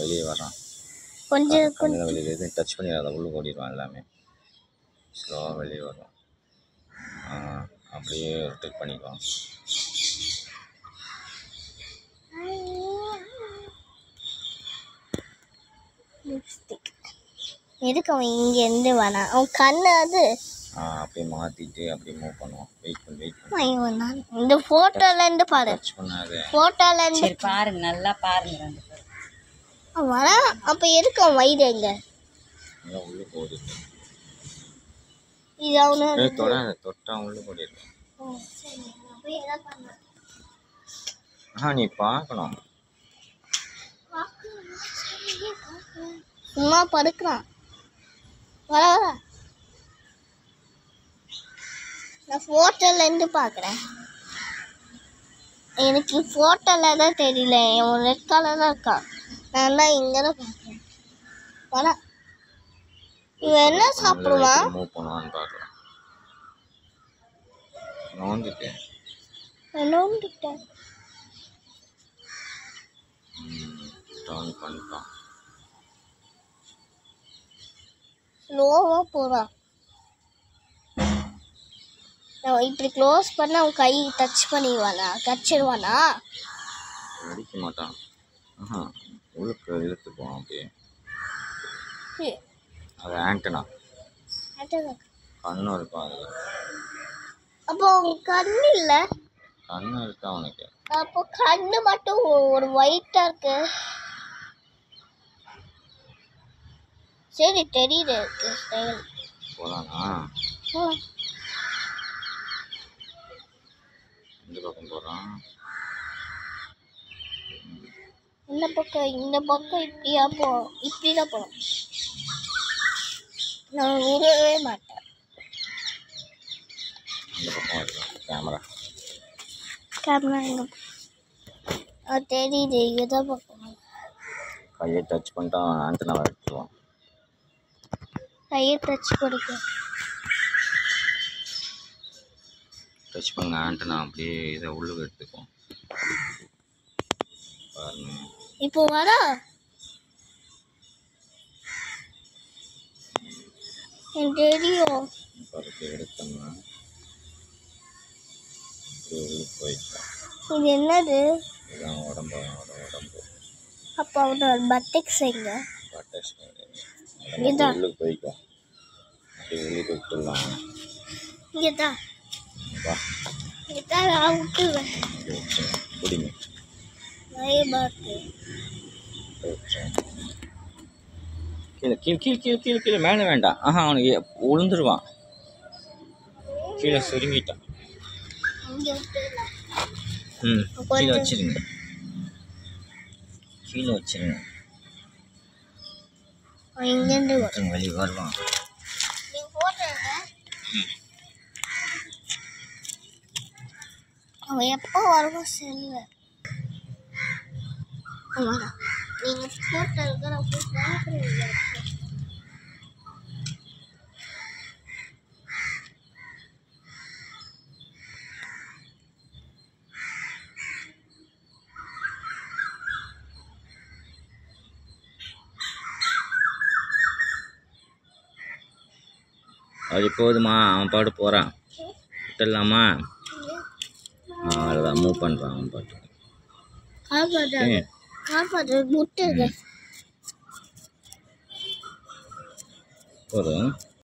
வெளியே வரான். கொஞ்சம் வெளியில் எதுவும் டச் பண்ணிடாத, உள்ளே ஓடிடுவான் எல்லாமே. ஸ்லோவாக வெளியே வரும். அப்படியே டச் பண்ணிக்குவான். எதுக்கு அவன் இங்கேருந்து வரான்? அவன் கண்ணு அது அப்படியே மாற்றிட்டு அப்படியே மூவ் பண்ணுவான். வெயிட் பண்ணி இந்த ஃபோட்டோலேருந்து பாரு. டச் பண்ணாது. ஃபோட்டோலேருந்து பாருங்க, நல்லா பாருங்க. வரா. அப்போ எதுக்கு அவன் வயிறு எங்க? உள்ளே ஓடிட்டு இது அவனு தொட்டா உள்ளே ஓடிடுவான். நீ பார்க்கணும். சும்மா படுக்கிறான். வர வர நான் ஃபோட்டோலேருந்து பார்க்குறேன். எனக்கு ஃபோட்டோவில் தான் தெரியல. அவன் ரெட் கலராக இருக்கான். நான் தான் இங்கே தான் பார்க்குறேன். வர இவன் என்ன சாப்பிடுவான்? மூவ் பண்ணுவான்னு பார்க்கலாம். நோந்துட்டேன். டர்ன் பண்ணிட்டான். ஸ்லோவாக போகிறான். நான் இப்படி க்ளோஸ் பண்ண அவன் கை டச் பண்ணிடுவானா? கச்சிடுவானா? அடிக்க மாட்டான். உள்ளுக்கு இழுத்துக்குவான் அப்படியே. அது ஆண்டனா. கண்ணு இருக்கும் அதில். அப்போ கண்ணு இல்லை? கண்ணு இருக்கா அவனுக்கு? அப்போ கண்ணு மட்டும் ஒரு ஒயிட்டாக இருக்கு. சரி தெரியுது. போகலானா? எந்த பக்கம் போகிறான்? இந்த பக்கம் இப்படியா இப்படிதான் போகணும். நான் விடவே மாட்டேன். இந்த பக்கம் வருது கேமரா எங்க? தெரியுது. இதுதான் பக்கம். கையை டச் பண்ணிட்டு அவன் ஆண்டனாவை எடுத்துருவான். கையை டச் கொடுக்க டச் பண்ண ஆண்டனா அப்படியே இதை உள்ளுக்கு எடுத்துக்குவோம். இப்போ வரா. எனக்கு தெரியும். பருப்பு எடுத்தோம்னா போயிட்டான். இது என்னது? இதுதான் உடம்பு. அப்போ அவனோட பட்டெக்ஸ் எங்க? உள்ளுக்கு போய்க்கும். அப்படியே உள்ளுக்கு விட்டுடலாம். இங்கதான் நான் விட்டுருவேன். பிடிங்க. நிறைய பார்த்து கீழே கீழே கீழே கீழே கீழே கீழே மேலே வேண்டாம். அவனுக்கு உளுந்துருவான். கீழே சுருங்கிட்டான். கீழே வச்சிருங்க. இங்கேருந்து வெளியே வருவான். அவன் எப்போ வருவான்? செல்வேன். நீங்கள் ஃபோட்டோ இருக்கிற பார்க்குறீங்க. அது போதுமா? அவன் பாட்டு போகிறான். விட்டுடலாமா? அவ்வளோதான். மூவ் பண்ணுறான் அவன் பாட்டு. முட்டை போதும்.